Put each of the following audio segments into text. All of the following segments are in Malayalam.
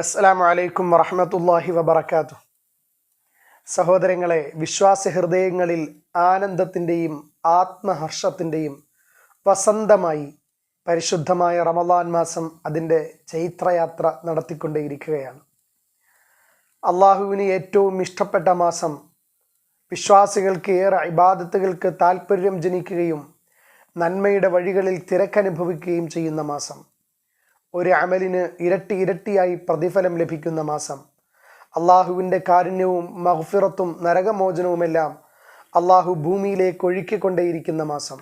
അസ്സലാമു അലൈക്കും വറഹ്മത്തുള്ളാഹി വബറകാതുഹു. സഹോദരങ്ങളെ, വിശ്വാസ ഹൃദയങ്ങളിൽ ആനന്ദത്തിൻ്റെയും ആത്മഹർഷത്തിൻ്റെയും വസന്തമായി പരിശുദ്ധമായ റമദാൻ മാസം അതിൻ്റെ ചൈത്രയാത്ര നടത്തിക്കൊണ്ടേയിരിക്കുകയാണ്. അള്ളാഹുവിന് ഏറ്റവും ഇഷ്ടപ്പെട്ട മാസം, വിശ്വാസികൾക്ക് ഏറെ ഇബാദത്തുകൾക്ക് താൽപ്പര്യം ജനിക്കുകയും നന്മയുടെ വഴികളിൽ തിരക്കനുഭവിക്കുകയും ചെയ്യുന്ന മാസം, ഒരു അമലിന് ഇരട്ടിയായി പ്രതിഫലം ലഭിക്കുന്ന മാസം, അള്ളാഹുവിൻ്റെ കാരുണ്യവും മഗ്ഫിറത്തും നരകമോചനവുമെല്ലാം അള്ളാഹു ഭൂമിയിലേക്ക് ഒഴുക്കിക്കൊണ്ടേയിരിക്കുന്ന മാസം,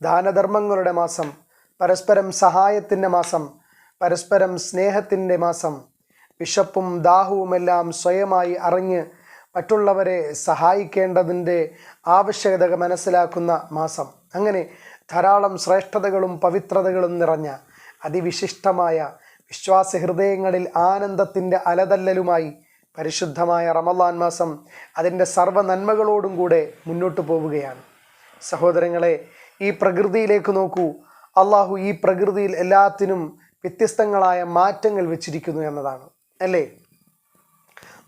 ദാനധർമ്മങ്ങളുടെ മാസം, പരസ്പരം സഹായത്തിൻ്റെ മാസം, പരസ്പരം സ്നേഹത്തിൻ്റെ മാസം, വിശപ്പും ദാഹവുമെല്ലാം സ്വയമായി അറിഞ്ഞ് മറ്റുള്ളവരെ സഹായിക്കേണ്ടതിൻ്റെ ആവശ്യകത മനസ്സിലാക്കുന്ന മാസം. അങ്ങനെ ധാരാളം ശ്രേഷ്ഠതകളും പവിത്രതകളും നിറഞ്ഞ അതിവിശിഷ്ടമായ വിശ്വാസ ഹൃദയങ്ങളിൽ ആനന്ദത്തിൻ്റെ അലതല്ലലുമായി പരിശുദ്ധമായ റമദാൻ മാസം അതിൻ്റെ സർവ്വ നന്മകളോടും കൂടെ മുന്നോട്ട് പോവുകയാണ്. സഹോദരങ്ങളെ, ഈ പ്രകൃതിയിലേക്ക് നോക്കൂ. അള്ളാഹു ഈ പ്രകൃതിയിൽ എല്ലാത്തിനും വ്യത്യസ്തങ്ങളായ മാറ്റങ്ങൾ വെച്ചിരിക്കുന്നു എന്നതാണ്, അല്ലേ?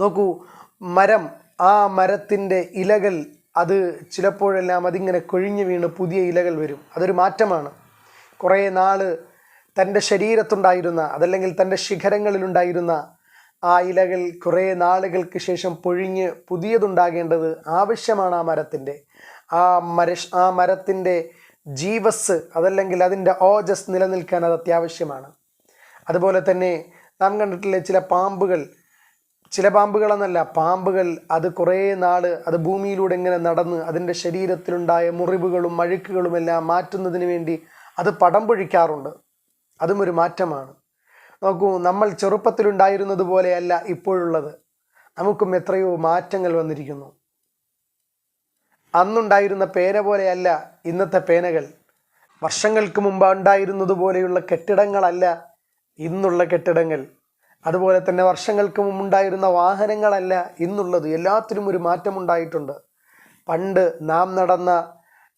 നോക്കൂ, മരം, ആ മരത്തിൻ്റെ ഇലകൾ അത് ചിലപ്പോഴെല്ലാം അതിങ്ങനെ കൊഴിഞ്ഞു വീണ് പുതിയ ഇലകൾ വരും. അതൊരു മാറ്റമാണ്. കുറേ നാൾ തൻ്റെ ശരീരത്തുണ്ടായിരുന്ന, അതല്ലെങ്കിൽ തൻ്റെ ശിഖരങ്ങളിലുണ്ടായിരുന്ന ആ ഇലകൾ കുറേ നാളുകൾക്ക് ശേഷം പൊഴിഞ്ഞ് പുതിയതുണ്ടാകേണ്ടത് ആവശ്യമാണ്. ആ മരത്തിൻ്റെ ജീവസ്, അതല്ലെങ്കിൽ അതിൻ്റെ ഓജസ് നിലനിൽക്കാൻ അത് അത്യാവശ്യമാണ്. അതുപോലെ തന്നെ നാം കണ്ടിട്ടില്ലേ, ചില പാമ്പുകളെന്നല്ല, പാമ്പുകൾ അത് കുറേ നാൾ അത് ഭൂമിയിലൂടെ ഇങ്ങനെ നടന്ന് അതിൻ്റെ ശരീരത്തിലുണ്ടായ മുറിവുകളും അഴുക്കുകളുമെല്ലാം മാറ്റുന്നതിന് വേണ്ടി അത് പടം പൊഴിക്കാറുണ്ട്. അതും ഒരു മാറ്റമാണ്. നോക്കൂ, നമ്മൾ ചെറുപ്പത്തിലുണ്ടായിരുന്നത് പോലെയല്ല ഇപ്പോഴുള്ളത്. നമുക്കും എത്രയോ മാറ്റങ്ങൾ വന്നിരിക്കുന്നു. അന്നുണ്ടായിരുന്ന പേന പോലെയല്ല ഇന്നത്തെ പേനകൾ. വർഷങ്ങൾക്ക് മുമ്പ് ഉണ്ടായിരുന്നത് പോലെയുള്ള കെട്ടിടങ്ങളല്ല ഇന്നുള്ള കെട്ടിടങ്ങൾ. അതുപോലെ തന്നെ വർഷങ്ങൾക്ക് മുമ്പുണ്ടായിരുന്ന വാഹനങ്ങളല്ല ഇന്നുള്ളത്. എല്ലാത്തിനും ഒരു മാറ്റമുണ്ടായിട്ടുണ്ട്. പണ്ട് നാം നടന്ന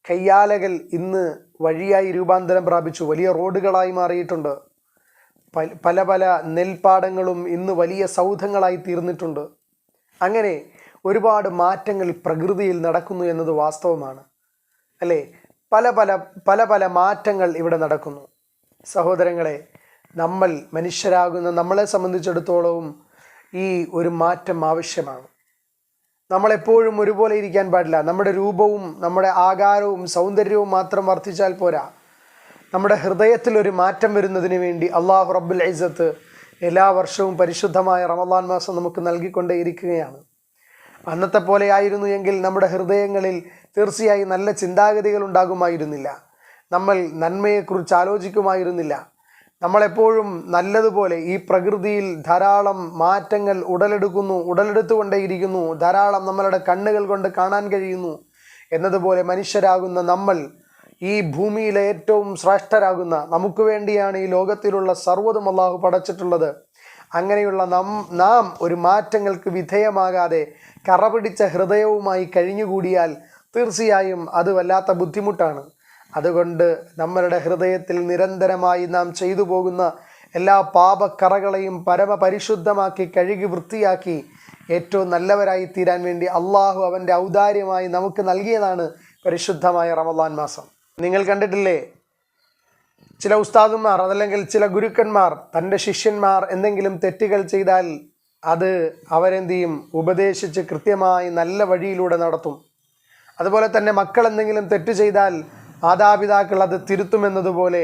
കയ്യാലകൾ ഇന്ന് വഴിയായി രൂപാന്തരം പ്രാപിച്ചു, വലിയ റോഡുകളായി മാറിയിട്ടുണ്ട്. പല നെൽപ്പാടങ്ങളും ഇന്ന് വലിയ സൗധങ്ങളായി തീർന്നിട്ടുണ്ട്. അങ്ങനെ ഒരുപാട് മാറ്റങ്ങൾ പ്രകൃതിയിൽ നടക്കുന്നു എന്നത് വാസ്തവമാണ്, അല്ലേ? പല മാറ്റങ്ങൾ ഇവിടെ നടക്കുന്നു. സഹോദരങ്ങളെ, നമ്മൾ മനുഷ്യരാകുന്ന നമ്മളെ സംബന്ധിച്ചിടത്തോളവും ഈ ഒരു മാറ്റം ആവശ്യമാണ്. നമ്മളെപ്പോഴും ഒരുപോലെ ഇരിക്കാൻ പാടില്ല. നമ്മുടെ രൂപവും നമ്മുടെ ആകാരവും സൗന്ദര്യവും മാത്രം വർദ്ധിച്ചാൽ പോരാ. നമ്മുടെ ഹൃദയത്തിൽ ഒരു മാറ്റം വരുന്നതിന് വേണ്ടി അള്ളാഹു റബ്ബുൽ ഇസ്സത്ത് എല്ലാ വർഷവും പരിശുദ്ധമായ റമദാൻ മാസം നമുക്ക് നൽകിക്കൊണ്ടേയിരിക്കുകയാണ്. അന്നത്തെ പോലെ ആയിരുന്നു എങ്കിൽ നമ്മുടെ ഹൃദയങ്ങളിൽ തീർച്ചയായും നല്ല ചിന്താഗതികൾ ഉണ്ടാകുമായിരുന്നില്ല. നമ്മൾ നന്മയെക്കുറിച്ച് ആലോചിക്കുമായിരുന്നില്ല. നമ്മളെപ്പോഴും നല്ലതുപോലെ ഈ പ്രകൃതിയിൽ ധാരാളം മാറ്റങ്ങൾ ഉടലെടുത്തുകൊണ്ടേയിരിക്കുന്നു. ധാരാളം നമ്മളുടെ കണ്ണുകൾ കൊണ്ട് കാണാൻ കഴിയുന്നു. എന്നതുപോലെ മനുഷ്യരാകുന്ന നമ്മൾ ഈ ഭൂമിയിലെ ഏറ്റവും ശ്രേഷ്ഠരാകുന്ന, നമുക്ക് വേണ്ടിയാണ് ഈ ലോകത്തിലുള്ള സർവ്വതും അള്ളാഹു പടച്ചിട്ടുള്ളത്. അങ്ങനെയുള്ള നാം ഒരു മാറ്റങ്ങൾക്ക് വിധേയമാകാതെ കറപിടിച്ച ഹൃദയവുമായി കഴിഞ്ഞുകൂടിയാൽ തീർച്ചയായും അത് വല്ലാത്ത ബുദ്ധിമുട്ടാണ്. അതുകൊണ്ട് നമ്മളുടെ ഹൃദയത്തിൽ നിരന്തരമായി നാം ചെയ്തു പോകുന്ന എല്ലാ പാപക്കറകളെയും പരമപരിശുദ്ധമാക്കി കഴുകി വൃത്തിയാക്കി ഏറ്റവും നല്ലവരായി തീരാൻ വേണ്ടി അള്ളാഹു അവൻ്റെ ഔദാര്യമായി നമുക്ക് നൽകിയതാണ് പരിശുദ്ധമായ റമദാൻ മാസം. നിങ്ങൾ കണ്ടിട്ടില്ലേ, ചില ഉസ്താദുമാർ, അതല്ലെങ്കിൽ ചില ഗുരുക്കന്മാർ തൻ്റെ ശിഷ്യന്മാർ എന്തെങ്കിലും തെറ്റുകൾ ചെയ്താൽ അത് അവരെന്ത് ചെയ്യും? ഉപദേശിച്ച് കൃത്യമായി നല്ല വഴിയിലൂടെ നടത്തും. അതുപോലെ തന്നെ മക്കൾ എന്തെങ്കിലും തെറ്റ് ചെയ്താൽ മാതാപിതാക്കൾ അത് തിരുത്തുമെന്നതുപോലെ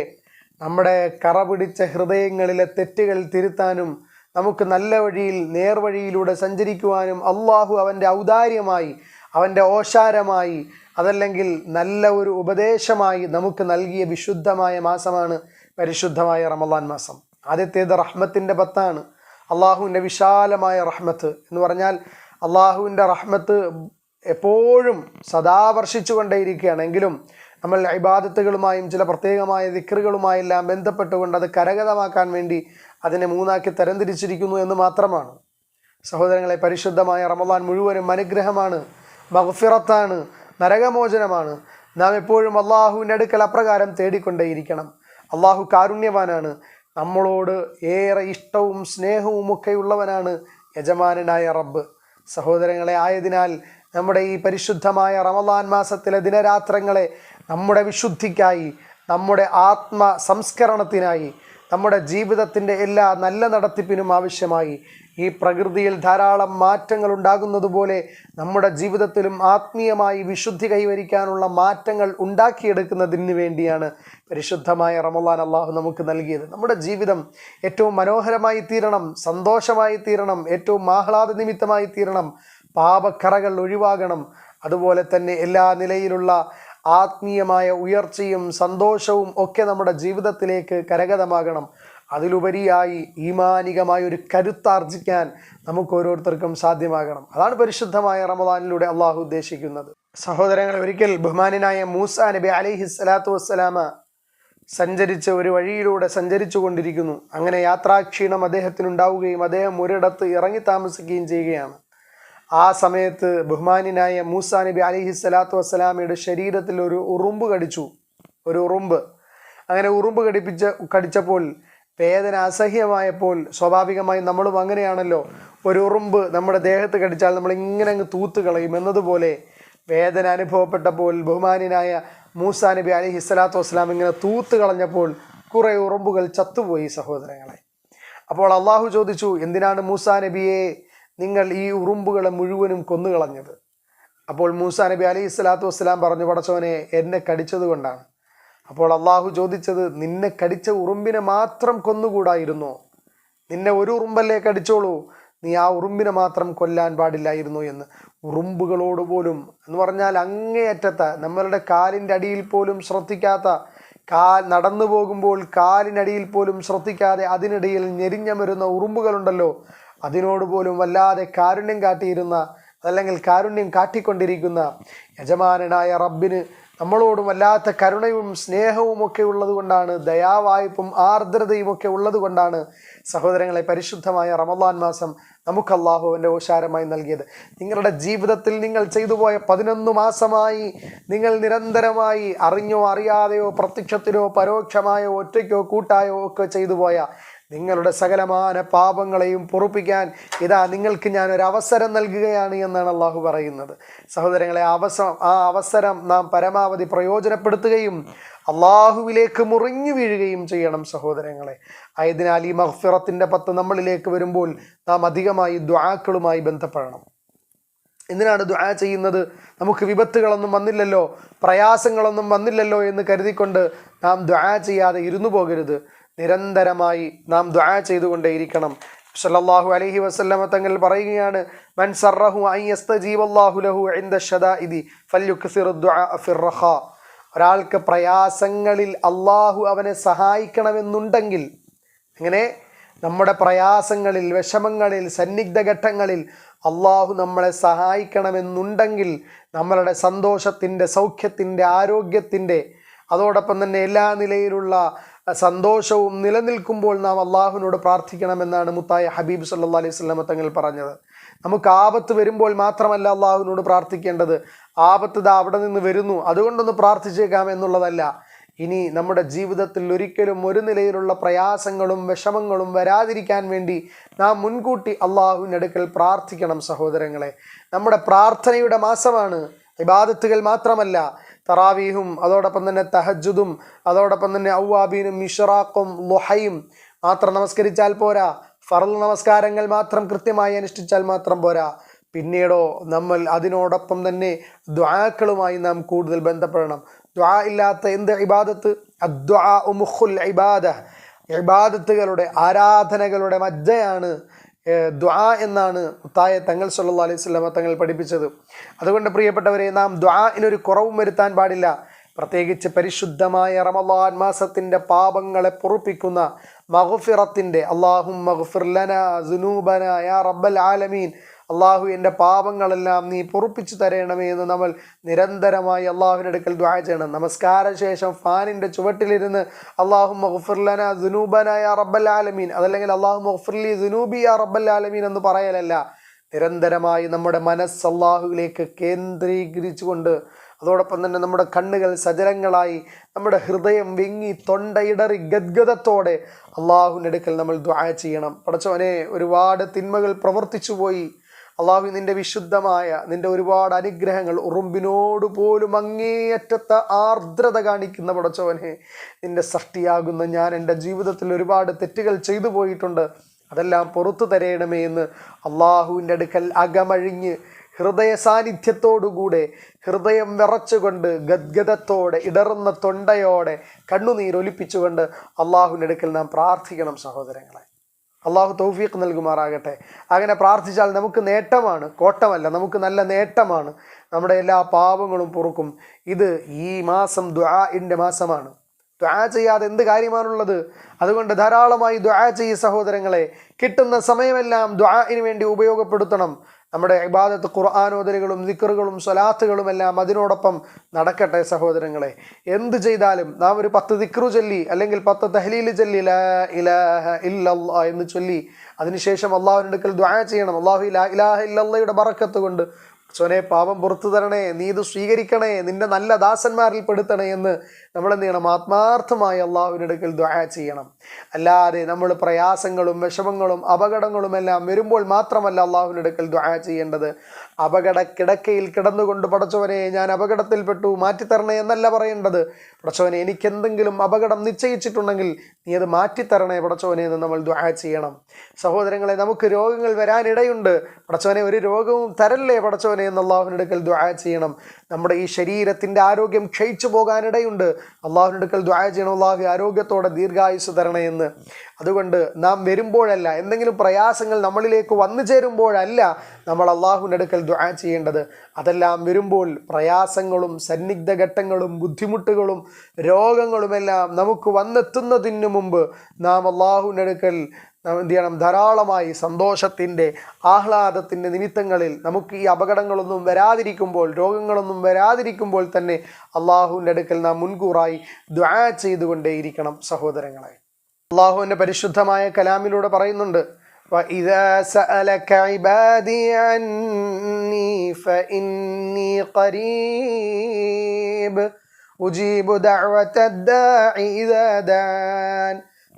നമ്മുടെ കറപിടിച്ച ഹൃദയങ്ങളിലെ തെറ്റുകൾ തിരുത്താനും നമുക്ക് നല്ല വഴിയിൽ, നേർവഴിയിലൂടെ സഞ്ചരിക്കുവാനും അള്ളാഹു അവൻ്റെ ഔദാര്യമായി, അവൻ്റെ ഓശാരമായി, അതല്ലെങ്കിൽ നല്ല ഒരു ഉപദേശമായി നമുക്ക് നൽകിയ വിശുദ്ധമായ മാസമാണ് പരിശുദ്ധമായ റമദാൻ മാസം. ആദ്യത്തേത് റഹ്മത്തിൻ്റെ 10 അള്ളാഹുവിൻ്റെ വിശാലമായ റഹ്മത്ത് എന്ന് പറഞ്ഞാൽ അള്ളാഹുവിൻ്റെ റഹ്മത്ത് എപ്പോഴും സദാ വർഷിച്ചു കൊണ്ടേയിരിക്കുകയാണെങ്കിലും നമ്മൾ ഇബാദത്തുകളുമായും ചില പ്രത്യേകമായ ദിക്റുകളുമായെല്ലാം ബന്ധപ്പെട്ടുകൊണ്ട് അത് കരഗതമാക്കാൻ വേണ്ടി അതിനെ 3 തരംതിരിച്ചിരിക്കുന്നു എന്ന് മാത്രമാണ്. സഹോദരങ്ങളെ, പരിശുദ്ധമായ റമദാൻ മുഴുവനും അനുഗ്രഹമാണ്, മഗ്ഫിറത്താണ്, നരകമോചനമാണ്. നാം എപ്പോഴും അള്ളാഹുവിൻ്റെ അടുക്കൽ അപ്രകാരം തേടിക്കൊണ്ടേയിരിക്കണം. അള്ളാഹു കാരുണ്യവാനാണ്. നമ്മളോട് ഏറെ ഇഷ്ടവും സ്നേഹവും ഒക്കെ ഉള്ളവനാണ് യജമാനനായ റബ്ബ്. സഹോദരങ്ങളെ, ആയതിനാൽ നമ്മുടെ ഈ പരിശുദ്ധമായ റമദാൻ മാസത്തിലെ ദിനരാത്രങ്ങളെ നമ്മുടെ വിശുദ്ധിക്കായി, നമ്മുടെ ആത്മ സംസ്കരണത്തിനായി, നമ്മുടെ ജീവിതത്തിൻ്റെ എല്ലാ നല്ല നടത്തിപ്പിനും ആവശ്യമായി, ഈ പ്രകൃതിയിൽ ധാരാളം മാറ്റങ്ങൾ ഉണ്ടാകുന്നത് പോലെ നമ്മുടെ ജീവിതത്തിലും ആത്മീയമായി വിശുദ്ധി കൈവരിക്കാനുള്ള മാറ്റങ്ങൾ ഉണ്ടാക്കിയെടുക്കുന്നതിന് വേണ്ടിയാണ് പരിശുദ്ധമായ റമദാൻ അള്ളാഹു നമുക്ക് നൽകിയത്. നമ്മുടെ ജീവിതം ഏറ്റവും മനോഹരമായി തീരണം, സന്തോഷമായി തീരണം, ഏറ്റവും ആഹ്ലാദ നിമിത്തമായി തീരണം, പാപക്കറകൾ ഒഴിവാകണം. അതുപോലെ തന്നെ എല്ലാ നിലയിലുള്ള ആത്മീയമായ ഉയർച്ചയും സന്തോഷവും ഒക്കെ നമ്മുടെ ജീവിതത്തിലേക്ക് കരഗതമാകണം. അതിലുപരിയായി ഈമാനികമായ ഒരു കരുത്താർജിക്കാൻ നമുക്ക് ഓരോരുത്തർക്കും സാധ്യമാകണം. അതാണ് പരിശുദ്ധമായ റമദാനിലൂടെ അള്ളാഹു ഉദ്ദേശിക്കുന്നത്. സഹോദരങ്ങളെ, ഒരിക്കൽ ബഹുമാനായ മൂസാ നബി അലൈഹിസ്സലാത്തു വസ്സലാമ സഞ്ചരിച്ച് ഒരു വഴിയിലൂടെ സഞ്ചരിച്ചു കൊണ്ടിരിക്കുന്നു. അങ്ങനെ യാത്രാക്ഷീണം അദ്ദേഹത്തിനുണ്ടാവുകയും അദ്ദേഹം ഒരിടത്ത് ഇറങ്ങി താമസിക്കുകയും ചെയ്യുകയാണ്. ആ സമയത്ത് ബഹുമാനായ മൂസാ നബി അലൈഹിസ്സലാത്തു വസ്സലാമയുടെ ശരീരത്തിൽ ഒരു ഉറുമ്പ് കടിച്ചു. ഒരു ഉറുമ്പ് അങ്ങനെ ഉറുമ്പ് കടിച്ചപ്പോൾ വേദന അസഹ്യമായപ്പോൾ സ്വാഭാവികമായി നമ്മളും അങ്ങനെയാണല്ലോ, ഒരു ഉറുമ്പ് നമ്മുടെ ദേഹത്ത് കടിച്ചാൽ നമ്മൾ ഇങ്ങനെ അങ്ങ് തൂത്ത് കളയും എന്നതുപോലെ വേദന അനുഭവപ്പെട്ടപ്പോൾ ബഹുമാനായ മൂസാ നബി അലൈഹിസ്സലാത്തു വസ്സലാം ഇങ്ങനെ തൂത്ത് കളഞ്ഞപ്പോൾ കുറേ ഉറുമ്പുകൾ ചത്തുപോയി. സഹോദരങ്ങളെ, അപ്പോൾ അള്ളാഹു ചോദിച്ചു, എന്തിനാണ് മൂസാ നബിയെ നിങ്ങൾ ഈ ഉറുമ്പുകളെ മുഴുവനും കൊന്നുകളഞ്ഞത്? അപ്പോൾ മൂസാ നബി അലൈഹിസ്സലാത്തു വസ്സലാം പറഞ്ഞു, പടച്ചോനെ, എന്നെ കടിച്ചത് കൊണ്ടാണ്. അപ്പോൾ അള്ളാഹു ചോദിച്ചത്, നിന്നെ കടിച്ച ഉറുമ്പിനെ മാത്രം കൊന്നുകൂടായിരുന്നോ? നിന്നെ ഒരു ഉറുമ്പല്ലേ കടിച്ചോളൂ, നീ ആ ഉറുമ്പിനെ മാത്രം കൊല്ലാൻ പാടില്ലായിരുന്നു എന്ന്. ഉറുമ്പുകളോട് പോലും എന്ന് പറഞ്ഞാൽ അങ്ങേയറ്റത്തെ, നമ്മളുടെ കാലിൻ്റെ അടിയിൽ പോലും ശ്രദ്ധിക്കാത്ത, നടന്നു പോകുമ്പോൾ കാലിനടിയിൽ പോലും ശ്രദ്ധിക്കാതെ അതിനിടയിൽ ഞെരിഞ്ഞമരുന്ന ഉറുമ്പുകളുണ്ടല്ലോ, അതിനോട് പോലും വല്ലാതെ കാരുണ്യം കാട്ടിയിരുന്ന, അതല്ലെങ്കിൽ കാരുണ്യം കാട്ടിക്കൊണ്ടിരിക്കുന്ന യജമാനനായ റബ്ബിന് നമ്മളോടും വല്ലാത്ത കരുണയും സ്നേഹവും ഒക്കെ ഉള്ളത് കൊണ്ടാണ്, ദയാവായ്പും ആർദ്രതയും ഒക്കെ ഉള്ളത് കൊണ്ടാണ് സഹോദരങ്ങളെ പരിശുദ്ധമായ റമദാൻ മാസം നമുക്ക് അള്ളാഹുവിൻ്റെ ഓശാരമായി നൽകിയത്. നിങ്ങളുടെ ജീവിതത്തിൽ നിങ്ങൾ ചെയ്തു പോയ 11 മാസമായി നിങ്ങൾ നിരന്തരമായി അറിഞ്ഞോ അറിയാതെയോ പ്രത്യക്ഷത്തിലോ പരോക്ഷമായോ ഒറ്റയ്ക്കോ കൂട്ടായോ ഒക്കെ ചെയ്തു പോയ നിങ്ങളുടെ സകലമാന പാപങ്ങളെയും പൊറുപ്പിക്കാൻ ഇതാ നിങ്ങൾക്ക് ഞാനൊരു അവസരം നൽകുകയാണ് എന്നാണ് അള്ളാഹു പറയുന്നത്. സഹോദരങ്ങളെ, ആ അവസരം നാം പരമാവധി പ്രയോജനപ്പെടുത്തുകയും അള്ളാഹുവിലേക്ക് മുറിഞ്ഞു വീഴുകയും ചെയ്യണം സഹോദരങ്ങളെ. ആയതിനാൽ ഈ മഗ്ഫിറത്തിൻ്റെ 10 നമ്മളിലേക്ക് വരുമ്പോൾ നാം അധികമായി ദുആക്കളുമായി ബന്ധപ്പെടണം. എന്തിനാണ് ദുആ ചെയ്യുന്നത്? നമുക്ക് വിപത്തുകളൊന്നും വന്നില്ലല്ലോ, പ്രയാസങ്ങളൊന്നും വന്നില്ലല്ലോ എന്ന് കരുതിക്കൊണ്ട് നാം ദുആ ചെയ്യാതെ ഇരുന്നു പോകരുത്. നിരന്തരമായി നാം ദുആ ചെയ്തുകൊണ്ടേയിരിക്കണം. സല്ലല്ലാഹു അലൈഹി വസല്ലമ തങ്ങൾ പറയുകയാണ്, മൻ സറഹു അൻ യസ്തജീബല്ലാഹു ലഹു ഇൻദ ശദാഇദി ഫല്യുക്സിറു ദുആ ഫിർറഖാ. ഒരാൾക്ക് പ്രയാസങ്ങളിൽ അള്ളാഹു അവനെ സഹായിക്കണമെന്നുണ്ടെങ്കിൽ, അങ്ങനെ നമ്മുടെ പ്രയാസങ്ങളിൽ, വിഷമങ്ങളിൽ, സന്നിഗ്ധ ഘട്ടങ്ങളിൽ അള്ളാഹു നമ്മളെ സഹായിക്കണമെന്നുണ്ടെങ്കിൽ നമ്മളുടെ സന്തോഷത്തിൻ്റെ, സൗഖ്യത്തിൻ്റെ, ആരോഗ്യത്തിൻ്റെ, അതോടൊപ്പം തന്നെ എല്ലാ നിലയിലുള്ള സന്തോഷവും നിലനിൽക്കുമ്പോൾ നാം അള്ളാഹുവിനോട് പ്രാർത്ഥിക്കണമെന്നാണ് മുത്തായ ഹബീബ് സല്ലല്ലാഹു അലൈഹി വസല്ലം തങ്ങൾ പറഞ്ഞത്. നമുക്ക് ആപത്ത് വരുമ്പോൾ മാത്രമല്ല അള്ളാഹുവിനോട് പ്രാർത്ഥിക്കേണ്ടത്. ആപത്ത് ദാ അവിടെ നിന്ന് വരുന്നു, അതുകൊണ്ടൊന്ന് പ്രാർത്ഥിച്ചേക്കാം എന്നുള്ളതല്ല. ഇനി നമ്മുടെ ജീവിതത്തിൽ ഒരിക്കലും ഒരു നിലയിലുള്ള പ്രയാസങ്ങളും വിഷമങ്ങളും വരാതിരിക്കാൻ വേണ്ടി നാം മുൻകൂട്ടി അള്ളാഹുവിൻ്റെ അടുക്കൽ പ്രാർത്ഥിക്കണം സഹോദരങ്ങളെ. നമ്മുടെ പ്രാർത്ഥനയുടെ മാസമാണ്. ഇബാദത്തുകൾ മാത്രമല്ല, തറാവീഹും അതോടൊപ്പം തന്നെ തഹജ്ജുദും അതോടൊപ്പം തന്നെ ഔവാബീനും ഇഷ്റാഖും ളുഹയും മാത്രം നമസ്കരിച്ചാൽ പോരാ. ഫർള് നമസ്കാരങ്ങൾ മാത്രം കൃത്യമായി അനുഷ്ഠിച്ചാൽ മാത്രം പോരാ. പിന്നീടോ നമ്മൾ അതിനോടൊപ്പം തന്നെ ദുആക്കളുമായി നാം കൂടുതൽ ബന്ധപ്പെടണം. ദുആ ഇല്ലാത്ത എന്ത് ഇബാദത്ത്? അദ്ദുആഉ മുഖുൽ ഇബാദ. ഇബാദത്തുകളുടെ, ആരാധനകളുടെ മജ്ജയാണ് ദുആ എന്നാണ് മുത്തായ തങ്ങൾ സല്ലല്ലാഹു അലൈഹി വസല്ലം തങ്ങൾ പഠിപ്പിച്ചത്. അതുകൊണ്ട് പ്രിയപ്പെട്ടവരെ, നാം ദുആഇനൊരു കുറവും വരുത്താൻ പാടില്ല. പ്രത്യേകിച്ച് പരിശുദ്ധമായ റമളാൻ മാസത്തിൻ്റെ പാപങ്ങളെ പൊറുപ്പിക്കുന്ന മഗ്ഫിറത്തിൻ്റെ, അല്ലാഹുമ്മ ഗ്ഫിർ ലനാ ദുനൂബനാ യാ റബ്ബൽ ആലമീൻ, അള്ളാഹു എൻ്റെ പാപങ്ങളെല്ലാം നീ പൊറുപ്പിച്ചു തരണമേ എന്ന് നമ്മൾ നിരന്തരമായി അള്ളാഹുവിൻ്റെ അടുക്കൽ ദുആ ചെയ്യണം. നമസ്കാര ശേഷം ഫാനിൻ്റെ ചുവട്ടിലിരുന്ന് അല്ലാഹുമ്മ ഗ്ഫിർ ലനാ ദുനൂബനാ യാ റബ്ബൽ ആലമീൻ, അതല്ലെങ്കിൽ അല്ലാഹുമ്മ ഗ്ഫിർ ലി ദുനൂബി യാ റബ്ബൽ ആലമീൻ എന്ന് പറയലല്ല. നിരന്തരമായി നമ്മുടെ മനസ്സ് അള്ളാഹുവിലേക്ക് കേന്ദ്രീകരിച്ചുകൊണ്ട് അതോടൊപ്പം തന്നെ നമ്മുടെ കണ്ണുകൾ സജലങ്ങളായി, നമ്മുടെ ഹൃദയം വിങ്ങി, തൊണ്ടയിടറി ഗദ്ഗദത്തോടെ അള്ളാഹുവിൻ്റെ അടുക്കൽ നമ്മൾ ദുആ ചെയ്യണം. പടച്ചവനെ, ഒരുപാട് തിന്മകൾ പ്രവർത്തിച്ചു പോയി. അള്ളാഹു, നിന്റെ വിശുദ്ധമായ നിന്റെ ഒരുപാട് അനുഗ്രഹങ്ങൾ, ഉറുമ്പിനോട് പോലും അങ്ങേയറ്റത്തെ ആർദ്രത കാണിക്കുന്ന പടച്ചവനെ, നിന്റെ സൃഷ്ടിയാകുന്ന ഞാൻ എൻ്റെ ജീവിതത്തിൽ ഒരുപാട് തെറ്റുകൾ ചെയ്തു പോയിട്ടുണ്ട്. അതെല്ലാം പുറത്തു തരയണമേ എന്ന് അള്ളാഹുവിൻ്റെ അടുക്കൽ അകമഴിഞ്ഞ് ഹൃദയ സാന്നിധ്യത്തോടുകൂടെ, ഹൃദയം വിറച്ചുകൊണ്ട്, ഗദ്ഗദത്തോടെ, ഇടറുന്ന തൊണ്ടയോടെ, കണ്ണുനീരൊലിപ്പിച്ചുകൊണ്ട് അള്ളാഹുവിൻ്റെ അടുക്കൽ നാം പ്രാർത്ഥിക്കണം സഹോദരങ്ങളെ. അള്ളാഹു തൗഫീഖ് നൽകുമാറാകട്ടെ. അങ്ങനെ പ്രാർത്ഥിച്ചാൽ നമുക്ക് നേട്ടമാണ്, കോട്ടമല്ല, നമുക്ക് നല്ല നേട്ടമാണ്. നമ്മുടെ എല്ലാ പാപങ്ങളും പൊറുക്കും. ഇത് ഈ മാസം ദുആഇൻ്റെ മാസമാണ്. ദുആ ചെയ്യാതെ എന്ത് കാര്യമാണുള്ളത്? അതുകൊണ്ട് ധാരാളമായി ദുആ ചെയ്യ് സഹോദരങ്ങളെ. കിട്ടുന്ന സമയമെല്ലാം ദുആഇന് വേണ്ടി ഉപയോഗപ്പെടുത്തണം. നമ്മുടെ ഇബാദത്ത്, ഖുർആനോദലുകളും ദിക്റുകളും സ്വലാത്തുകളും എല്ലാം അതിനോടൊപ്പം നടക്കട്ടെ സഹോദരങ്ങളെ. എന്ത് ചെയ്താലും നാം ഒരു 10 ദിക്റു ചൊല്ലി, അല്ലെങ്കിൽ 10 തഹ്ലീൽ ചൊല്ലി, ലാ ഇലാഹ ഇല്ലല്ലാഹ് എന്ന് ചൊല്ലി അതിനുശേഷം അള്ളാഹുവിൻ്റെ അടുക്കൽ ദുആ ചെയ്യണം. അല്ലാഹു ലാ ഇലാഹ ഇല്ലല്ലാഹയുടെ ബറക്കത്ത് കൊണ്ട് സോനെ പാപം പുറത്തു തരണേ, നീ ഇത് സ്വീകരിക്കണേ, നിന്റെ നല്ല ദാസന്മാരിൽ പെടുത്തണേ എന്ന് നമ്മൾ എന്ത് ചെയ്യണം? ആത്മാർത്ഥമായി അള്ളാഹുവിൻ്റെ അടുക്കൽ ദുആ ചെയ്യണം. അല്ലാതെ നമ്മൾ പ്രയാസങ്ങളും വിഷമങ്ങളും അപകടങ്ങളും എല്ലാം വരുമ്പോൾ മാത്രമല്ല അള്ളാഹുവിൻ്റെ അടുക്കൽ ദുആ ചെയ്യേണ്ടത്. അപകടക്കിടക്കയിൽ കിടന്നുകൊണ്ട് പടച്ചവനെ ഞാൻ അപകടത്തിൽപ്പെട്ടു, മാറ്റിത്തരണേ എന്നല്ല പറയേണ്ടത്. പടച്ചവനെ, എനിക്കെന്തെങ്കിലും അപകടം നിശ്ചയിച്ചിട്ടുണ്ടെങ്കിൽ നീ അത് മാറ്റിത്തരണേ പടച്ചവനെ എന്ന് നമ്മൾ ദുആ ചെയ്യണം. സഹോദരങ്ങളെ, നമുക്ക് രോഗങ്ങൾ വരാനിടയുണ്ട്. പടച്ചവനെ, ഒരു രോഗവും തരല്ലേ പടച്ചവനെ എന്ന് അള്ളാഹുവിൻ്റെ അടുക്കൽ ദുആ ചെയ്യണം. നമ്മുടെ ഈ ശരീരത്തിൻ്റെ ആരോഗ്യം ക്ഷയിച്ചു പോകാനിടയുണ്ട്. അള്ളാഹുവിൻ്റെ അടുക്കൽ ദുആ ചെയ്യണം, അള്ളാഹു ആരോഗ്യത്തോടെ ദീർഘായുസ് തരണേ എന്ന്. അതുകൊണ്ട് നാം വരുമ്പോഴല്ല, എന്തെങ്കിലും പ്രയാസങ്ങൾ നമ്മളിലേക്ക് വന്നു ചേരുമ്പോഴല്ല നമ്മൾ അള്ളാഹുവിൻ്റെ അടുക്കൽ ദുആ ചെയ്യേണ്ടത്. അതെല്ലാം വരുമ്പോൾ പ്രയാസങ്ങളും സന്നിഗ്ധ ഘട്ടങ്ങളും ബുദ്ധിമുട്ടുകളും രോഗങ്ങളുമെല്ലാം നമുക്ക് വന്നെത്തുന്നതിന് മുമ്പ് നാം അള്ളാഹുവിൻ്റെ അടുക്കൽ എന്ത് ചെയ്യണം? ധാരാളമായി സന്തോഷത്തിൻ്റെ, ആഹ്ലാദത്തിൻ്റെ നിമിത്തങ്ങളിൽ നമുക്ക് ഈ അപകടങ്ങളൊന്നും വരാതിരിക്കുമ്പോൾ, രോഗങ്ങളൊന്നും വരാതിരിക്കുമ്പോൾ തന്നെ അള്ളാഹുവിൻ്റെ അടുക്കൽ നാം മുൻകൂറായി ദുആ ചെയ്തുകൊണ്ടേയിരിക്കണം സഹോദരങ്ങളെ. അള്ളാഹുവിൻ്റെ പരിശുദ്ധമായ കലാമിലൂടെ പറയുന്നുണ്ട്, وَإِذَا سَأَلَكَ عِبَادِي عَنِّي فَإِنِّي قَرِيبٌ أُجِيبُ دَعْوَةَ الدَّاعِ إِذَا دَعَانِ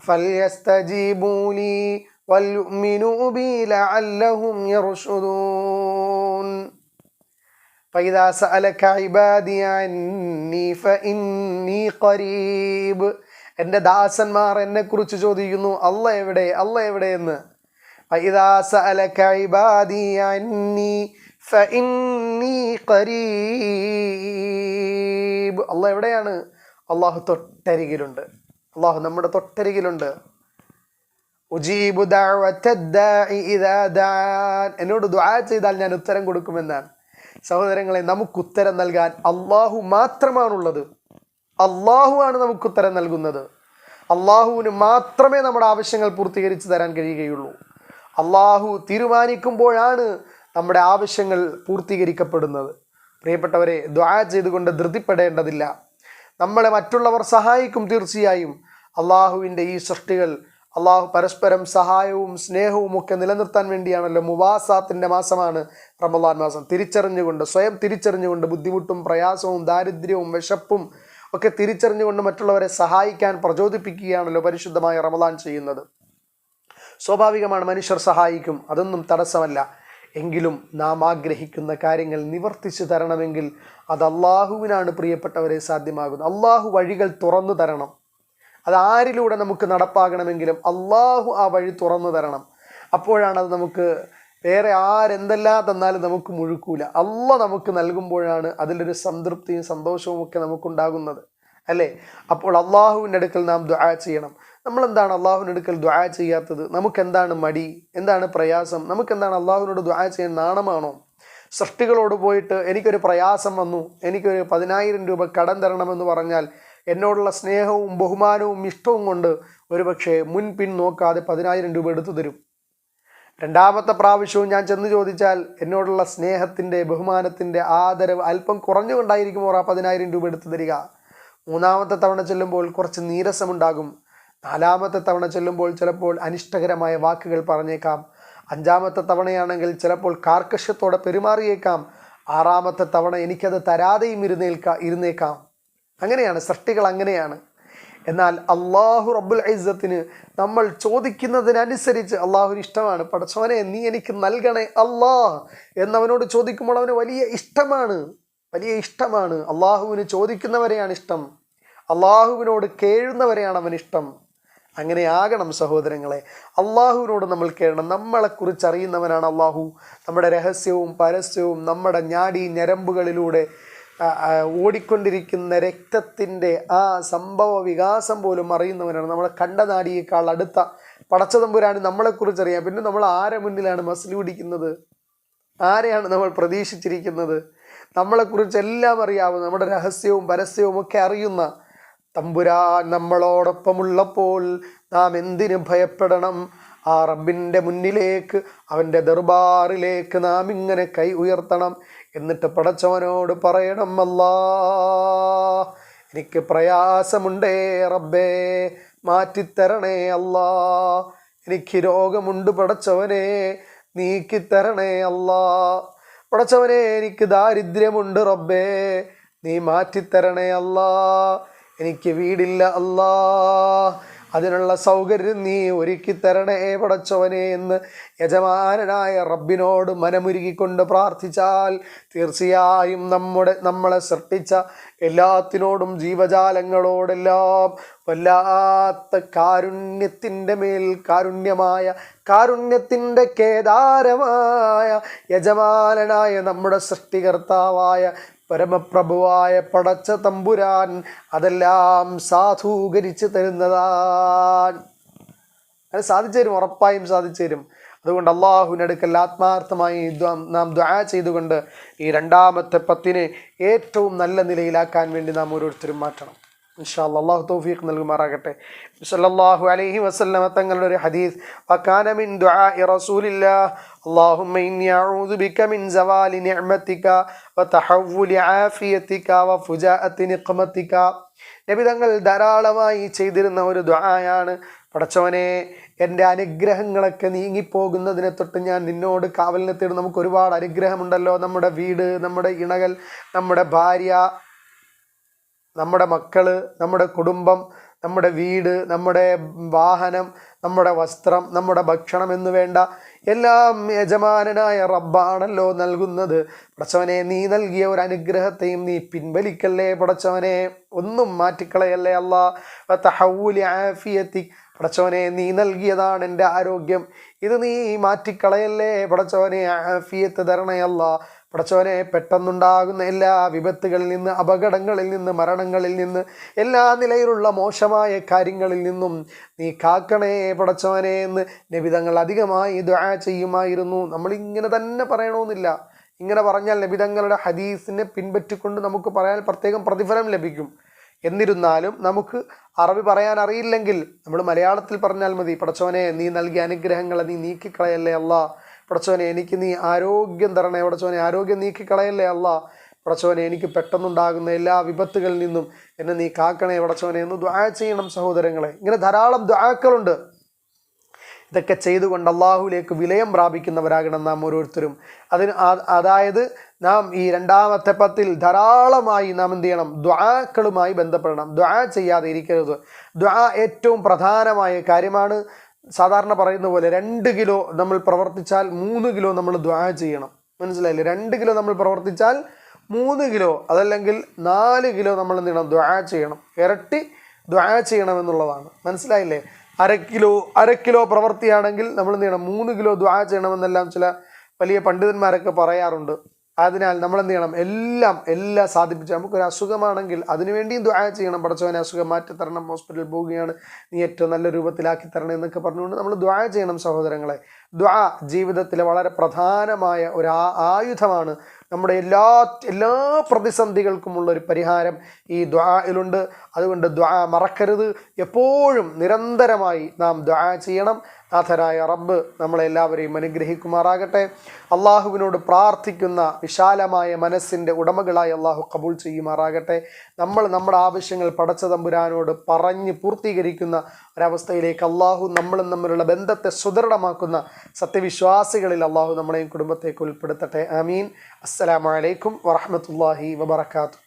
فَلْيَسْتَجِيبُوا لِي وَلْيُؤْمِنُوا بِي لَعَلَّهُمْ يَرْشُدُونَ. فَإِذَا سَأَلَكَ عِبَادِي عَنِّي فَإِنِّي قَرِيبٌ. എൻ്റെ ദാസന്മാർ എന്നെക്കുറിച്ച് ചോദിക്കുന്നു, അല്ല എവിടെ, അല്ല എവിടെ എന്ന്. فَإِذَا سَأَلَكَ عِبَادِي عَنِّي فَإِنِّي قَرِيبٌ. അല്ല എവിടെയാണ്? അള്ളാഹു തൊട്ടരികിലുണ്ട്. അള്ളാഹു നമ്മുടെ തൊട്ടരികിലുണ്ട്. ഉജീബു ദഅവത ദാഇ ഇദാ ദഅൻ. എന്നോട് ദുആ ചെയ്താൽ ഞാൻ ഉത്തരം കൊടുക്കുമെന്നാണ്. സഹോദരങ്ങളെ, നമുക്ക് ഉത്തരം നൽകാൻ അള്ളാഹു മാത്രമാണുള്ളത്. അള്ളാഹു ആണ് നമുക്ക് ഉത്തരം നൽകുന്നത്. അള്ളാഹുവിന് മാത്രമേ നമ്മുടെ ആവശ്യങ്ങൾ പൂർത്തീകരിച്ച് തരാൻ കഴിയുകയുള്ളൂ. അള്ളാഹു തീരുമാനിക്കുമ്പോഴാണ് നമ്മുടെ ആവശ്യങ്ങൾ പൂർത്തീകരിക്കപ്പെടുന്നത്. പ്രിയപ്പെട്ടവരെ, ദുആ ചെയ്തുകൊണ്ട് ധൃതിപ്പെടേണ്ടതില്ല. നമ്മളെ മറ്റുള്ളവർ സഹായിക്കും തീർച്ചയായും. അള്ളാഹുവിൻ്റെ ഈ സൃഷ്ടികൾ അള്ളാഹു പരസ്പരം സഹായവും സ്നേഹവും ഒക്കെ നിലനിർത്താൻ വേണ്ടിയാണല്ലോ. മുവാസാത്തിൻ്റെ മാസമാണ് റമളാൻ മാസം. തിരിച്ചറിഞ്ഞുകൊണ്ട്, സ്വയം തിരിച്ചറിഞ്ഞുകൊണ്ട്, ബുദ്ധിമുട്ടും പ്രയാസവും ദാരിദ്ര്യവും വിശപ്പും ഒക്കെ തിരിച്ചറിഞ്ഞുകൊണ്ട് മറ്റുള്ളവരെ സഹായിക്കാൻ പ്രചോദിപ്പിക്കുകയാണല്ലോ പരിശുദ്ധമായ റമളാൻ ചെയ്യുന്നത്. സ്വാഭാവികമാണ്, മനുഷ്യർ സഹായിക്കും, അതൊന്നും തടസ്സമല്ല. എങ്കിലും നാം ആഗ്രഹിക്കുന്ന കാര്യങ്ങൾ നിവർത്തിച്ചു തരണമെങ്കിൽ അത് അള്ളാഹുവിനാണ് പ്രിയപ്പെട്ടവരെ സാധ്യമാകുന്നത്. അള്ളാഹു വഴികൾ തുറന്നു തരണം. അത് ആരിലൂടെ നമുക്ക് നടപ്പാകണമെങ്കിലും അള്ളാഹു ആ വഴി തുറന്നു തരണം. അപ്പോഴാണ് അത് നമുക്ക്, വേറെ ആരെന്തെല്ലാം തന്നാലും നമുക്ക് മുഴുക്കൂല. അള്ള നമുക്ക് നൽകുമ്പോഴാണ് അതിലൊരു സംതൃപ്തിയും സന്തോഷവും ഒക്കെ നമുക്കുണ്ടാകുന്നത്, അല്ലേ? അപ്പോൾ അള്ളാഹുവിൻ്റെ അടുക്കൽ നാം ദുആ ചെയ്യണം. നമ്മളെന്താണ് അള്ളാഹുവിൻ്റെ അടുക്കൽ ദുആ ചെയ്യാത്തത്? നമുക്കെന്താണ് മടി, എന്താണ് പ്രയാസം? നമുക്കെന്താണ് അള്ളാഹുവിനോട് ദുആ ചെയ്യാൻ നാണമാണോ? സൃഷ്ടികളോട് പോയിട്ട് എനിക്കൊരു പ്രയാസം വന്നു, എനിക്കൊരു 10,000 രൂപ കടം തരണമെന്ന് പറഞ്ഞാൽ എന്നോടുള്ള സ്നേഹവും ബഹുമാനവും ഇഷ്ടവും കൊണ്ട് ഒരുപക്ഷെ മുൻപിൻ നോക്കാതെ 10,000 രൂപ എടുത്തു തരും. രണ്ടാമത്തെ പ്രാവശ്യവും ഞാൻ ചെന്ന് ചോദിച്ചാൽ എന്നോടുള്ള സ്നേഹത്തിൻ്റെ, ബഹുമാനത്തിൻ്റെ, ആദരവ് അല്പം കുറഞ്ഞുകൊണ്ടായിരിക്കും ആ 10,000 രൂപ എടുത്തു തരിക. മൂന്നാമത്തെ തവണ ചെല്ലുമ്പോൾ കുറച്ച് നീരസമുണ്ടാകും. നാലാമത്തെ തവണ ചെല്ലുമ്പോൾ ചിലപ്പോൾ അനിഷ്ടകരമായ വാക്കുകൾ പറഞ്ഞേക്കാം. അഞ്ചാമത്തെ തവണയാണെങ്കിൽ ചിലപ്പോൾ കാർക്കശ്യത്തോടെ പെരുമാറിയേക്കാം. 6ാമത്തെ തവണ എനിക്കത് തരാതെയും ഇരുന്നേക്കാം. അങ്ങനെയാണ് സൃഷ്ടികൾ, അങ്ങനെയാണ്. എന്നാൽ അള്ളാഹു റബ്ബുൽ ഇസ്സത്തിന് നമ്മൾ ചോദിക്കുന്നതിനനുസരിച്ച് അള്ളാഹുവിന് ഇഷ്ടമാണ്. പടച്ചവനെ നീ എനിക്ക് നൽകണേ അല്ലാ എന്നവനോട് ചോദിക്കുമ്പോൾ അവന് വലിയ ഇഷ്ടമാണ്. അള്ളാഹുവിന് ചോദിക്കുന്നവരെയാണ് ഇഷ്ടം, അള്ളാഹുവിനോട് കേഴുന്നവരെയാണ് അവന് ഇഷ്ടം. അങ്ങനെ ആകണം സഹോദരങ്ങളെ. അള്ളാഹുവിനോട് നമ്മൾ കേൾക്കണം. നമ്മളെക്കുറിച്ച് അറിയുന്നവനാണ് അള്ളാഹു. നമ്മുടെ രഹസ്യവും പരസ്യവും നമ്മുടെ നാഡീ ഞരമ്പുകളിലൂടെ ഓടിക്കൊണ്ടിരിക്കുന്ന രക്തത്തിൻ്റെ ആ സംഭവ വികാസം പോലും അറിയുന്നവനാണ്. നമ്മളെ കണ്ട നാഡിയേക്കാൾ അടുത്ത പടച്ചതമ്പുരാന് നമ്മളെക്കുറിച്ച് അറിയാം. പിന്നെ നമ്മൾ ആരെ മുന്നിലാണ് മസ്ലി പിടിക്കുന്നത്? ആരെയാണ് നമ്മൾ പ്രതീക്ഷിച്ചിരിക്കുന്നത്? നമ്മളെക്കുറിച്ചെല്ലാം അറിയാവുന്ന, നമ്മുടെ രഹസ്യവും പരസ്യവും ഒക്കെ അറിയുന്ന തമ്പുരാൻ നമ്മളോടൊപ്പമുള്ളപ്പോൾ നാം എന്തിനു ഭയപ്പെടണം? ആ റബ്ബിൻ്റെ മുന്നിലേക്ക്, അവൻ്റെ ദർബാറിലേക്ക് നാം ഇങ്ങനെ കൈ ഉയർത്തണം. എന്നിട്ട് പടച്ചവനോട് പറയണം, അല്ലാ എനിക്ക് പ്രയാസമുണ്ടേ റബ്ബേ, മാറ്റിത്തരണേ അല്ലാ. എനിക്ക് രോഗമുണ്ട് പടച്ചവനെ, നീക്കിത്തരണേ അല്ലാ. പടച്ചവനെ എനിക്ക് ദാരിദ്ര്യമുണ്ട് റബ്ബേ, നീ മാറ്റിത്തരണേ അല്ലാ. എനിക്ക് വീടില്ല അല്ലാ, അതിനുള്ള സൗകര്യം നീ ഒരുക്കി തരണേ പടച്ചവനെ എന്ന് യജമാനനായ റബ്ബിനോട് മനമുരുകിക്കൊണ്ട് പ്രാർത്ഥിച്ചാൽ തീർച്ചയായും നമ്മളെ സൃഷ്ടിച്ച എല്ലാത്തിനോടും ജീവജാലങ്ങളോടെല്ലാം വല്ലാത്ത കാരുണ്യത്തിൻ്റെ മേൽ കാരുണ്യത്തിൻ്റെ കേദാരമായ യജമാനനായ നമ്മുടെ സൃഷ്ടികർത്താവായ പരമപ്രഭുവായ പടച്ച തമ്പുരാൻ അതെല്ലാം സാധൂകരിച്ച് തരുന്നതാണ്. അത് സാധിച്ചു തരും, ഉറപ്പായും സാധിച്ചു തരും. അതുകൊണ്ട് അള്ളാഹുവിനടുക്കൽ ആത്മാർത്ഥമായി നാം ദുആ ചെയ്തുകൊണ്ട് ഈ 2ാമത്തെ 10 ഏറ്റവും നല്ല നിലയിലാക്കാൻ വേണ്ടി നാം ഓരോരുത്തരും മാറ്റണം. ഇൻഷാ അല്ലാഹ് അല്ലാഹു തൗഫീഖ് നൽകുമാറാകട്ടെ. സല്ലല്ലാഹു അലൈഹി വസല്ലമ തങ്ങളുടെ ഒരു ഹദീസ്, വകാന മിൻ ദുആഇ റസൂലില്ലാഹ് അല്ലാഹുമ്മ ഇന്നി അഊദു ബിക മിൻ സവാലി നിഅമതിക വതഹവ്വുലി ആഫിയതിക വഫുജാഅതി നിഖ്മതിക. നബി തങ്ങൾ ധാരാളമായി ചെയ്തിരുന്ന ഒരു ദുആയാണ്, പടച്ചവനെ എൻ്റെ അനുഗ്രഹങ്ങളൊക്കെ നീങ്ങിപ്പോകുന്നതിനെ തൊട്ട് ഞാൻ നിന്നോട് കാവലിനെ തേടും. നമുക്ക് ഒരുപാട് അനുഗ്രഹമുണ്ടല്ലോ. നമ്മുടെ വീട്, നമ്മുടെ ഇണകൾ, നമ്മുടെ ഭാര്യ, നമ്മുടെ മക്കള്, നമ്മുടെ കുടുംബം, നമ്മുടെ വീട്, നമ്മുടെ വാഹനം, നമ്മുടെ വസ്ത്രം, നമ്മുടെ ഭക്ഷണം എന്നു വേണ്ട എല്ലാം യജമാനനായ റബ്ബാണല്ലോ നൽകുന്നത്. പടച്ചവനെ നീ നൽകിയ ഒരു അനുഗ്രഹത്തെയും നീ പിൻവലിക്കല്ലേ പടച്ചവനെ, ഒന്നും മാറ്റിക്കളയല്ലേ അല്ലാ. വതഹവ്വുലി ആഫിയതി, പടച്ചവനെ നീ നൽകിയതാണ് എൻ്റെ ആരോഗ്യം, ഇത് നീ മാറ്റിക്കളയല്ലേ പടച്ചവനെ. ആഫിയത്ത് തരണേ അല്ലാ. പടച്ചവനെ പെട്ടെന്നുണ്ടാകുന്ന എല്ലാ വിപത്തുകളിൽ നിന്ന്, അപകടങ്ങളിൽ നിന്ന്, മരണങ്ങളിൽ നിന്ന്, എല്ലാ നിലയിലുള്ള മോശമായ കാര്യങ്ങളിൽ നിന്നും നീ കാക്കണേ പടച്ചവനെ എന്ന് നബി തങ്ങൾ അധികമായി ദുആ ചെയ്യുമായിരുന്നു. നമ്മളിങ്ങനെ തന്നെ പറയണമെന്നില്ല. ഇങ്ങനെ പറഞ്ഞാൽ നബി തങ്ങളുടെ ഹദീസിനെ പിൻപറ്റിക്കൊണ്ട് നമുക്ക് പറയാൻ പ്രത്യേകം പ്രതിഫലം ലഭിക്കും. എന്നിരുന്നാലും നമുക്ക് അറബി പറയാൻ അറിയില്ലെങ്കിൽ നമ്മൾ മലയാളത്തിൽ പറഞ്ഞാൽ മതി. പടച്ചവനെ നീ നൽകിയ അനുഗ്രഹങ്ങളെ നീ നീക്കിക്കളയല്ലേ അല്ലാ. പടച്ചവനെ എനിക്ക് നീ ആരോഗ്യം തരണേ പടച്ചവനെ, ആരോഗ്യം നീക്കിക്കളയല്ലേ അല്ലാ. പടച്ചവനെ എനിക്ക് പെട്ടെന്നുണ്ടാകുന്ന എല്ലാ വിപത്തുകളിൽ നിന്നും എന്നെ നീ കാക്കണേ പടച്ചവനെ എന്ന് ദുആ ചെയ്യണം സഹോദരങ്ങളെ. ഇങ്ങനെ ധാരാളം ദുആക്കളുണ്ട്. ഇതൊക്കെ ചെയ്തുകൊണ്ട് അള്ളാഹുവിലേക്ക് വിലയം പ്രാപിക്കുന്നവരാകണം നാം ഓരോരുത്തരും. അതായത് നാം ഈ 2ാമത്തെ 10 ധാരാളമായി നാം എന്ത് ചെയ്യണം? ദുആക്കളുമായി ബന്ധപ്പെടണം. ദുആ ചെയ്യാതെ ഇരിക്കരുത്. ദുആ ഏറ്റവും പ്രധാനമായ കാര്യമാണ്. സാധാരണ പറയുന്ന പോലെ 2 കിലോ നമ്മൾ പ്രവർത്തിച്ചാൽ 3 കിലോ നമ്മൾ ദുആ ചെയ്യണം. മനസ്സിലായില്ലേ? 2 കിലോ നമ്മൾ പ്രവർത്തിച്ചാൽ 3 കിലോ, അതല്ലെങ്കിൽ 4 കിലോ നമ്മൾ എന്ത് ചെയ്യണം? ദുആ ചെയ്യണം. ഇരട്ടി ദുആ ചെയ്യണമെന്നുള്ളതാണ്. മനസ്സിലായില്ലേ? അര കിലോ പ്രവൃത്തിയാണെങ്കിൽ നമ്മൾ എന്ത് ചെയ്യണം? 3 കിലോ ദുആ ചെയ്യണമെന്നെല്ലാം ചില വലിയ പണ്ഡിതന്മാരൊക്കെ പറയാറുണ്ട്. അതിനാൽ നമ്മൾ എന്ത് ചെയ്യണം? എല്ലാം സാധിപ്പിച്ച്, നമുക്കൊരു അസുഖമാണെങ്കിൽ അതിനുവേണ്ടിയും ദുആ ചെയ്യണം. പടച്ചവനെ അസുഖം മാറ്റിത്തരണം, ഹോസ്പിറ്റലിൽ പോവുകയാണ്, നീ ഏറ്റവും നല്ല രൂപത്തിലാക്കി തരണം എന്നൊക്കെ പറഞ്ഞുകൊണ്ട് നമ്മൾ ദുആ ചെയ്യണം സഹോദരങ്ങളെ. ദുആ ജീവിതത്തിലെ വളരെ പ്രധാനമായ ഒരു ആയുധമാണ്. നമ്മുടെ എല്ലാ പ്രതിസന്ധികൾക്കുമുള്ളൊരു പരിഹാരം ഈ ദുആയിലുണ്ട്. അതുകൊണ്ട് ദുആ മറക്കരുത്. എപ്പോഴും നിരന്തരമായി നാം ദുആ ചെയ്യണം. നാഥനായ റബ്ബ് നമ്മളെല്ലാവരെയും അനുഗ്രഹിക്കുമാറാകട്ടെ. അള്ളാഹുവിനോട് പ്രാർത്ഥിക്കുന്ന വിശാലമായ മനസ്സിൻ്റെ ഉടമകളായി അള്ളാഹു കബൂൽ ചെയ്യുമാറാകട്ടെ. നമ്മുടെ ആവശ്യങ്ങൾ പടച്ച തമ്പുരാനോട് പറഞ്ഞ് പൂർത്തീകരിക്കുന്ന ഒരവസ്ഥയിലേക്ക് അള്ളാഹു നമ്മളും തമ്മിലുള്ള ബന്ധത്തെ സുദൃഢമാക്കുന്ന സത്യവിശ്വാസികളിൽ അള്ളാഹു നമ്മളെയും കുടുംബത്തേക്ക് ഉൾപ്പെടുത്തട്ടെ. ആമീൻ. അസ്സലാമു അലൈക്കും വറഹ്മത്തുള്ളാഹി വബറകാതുഹു.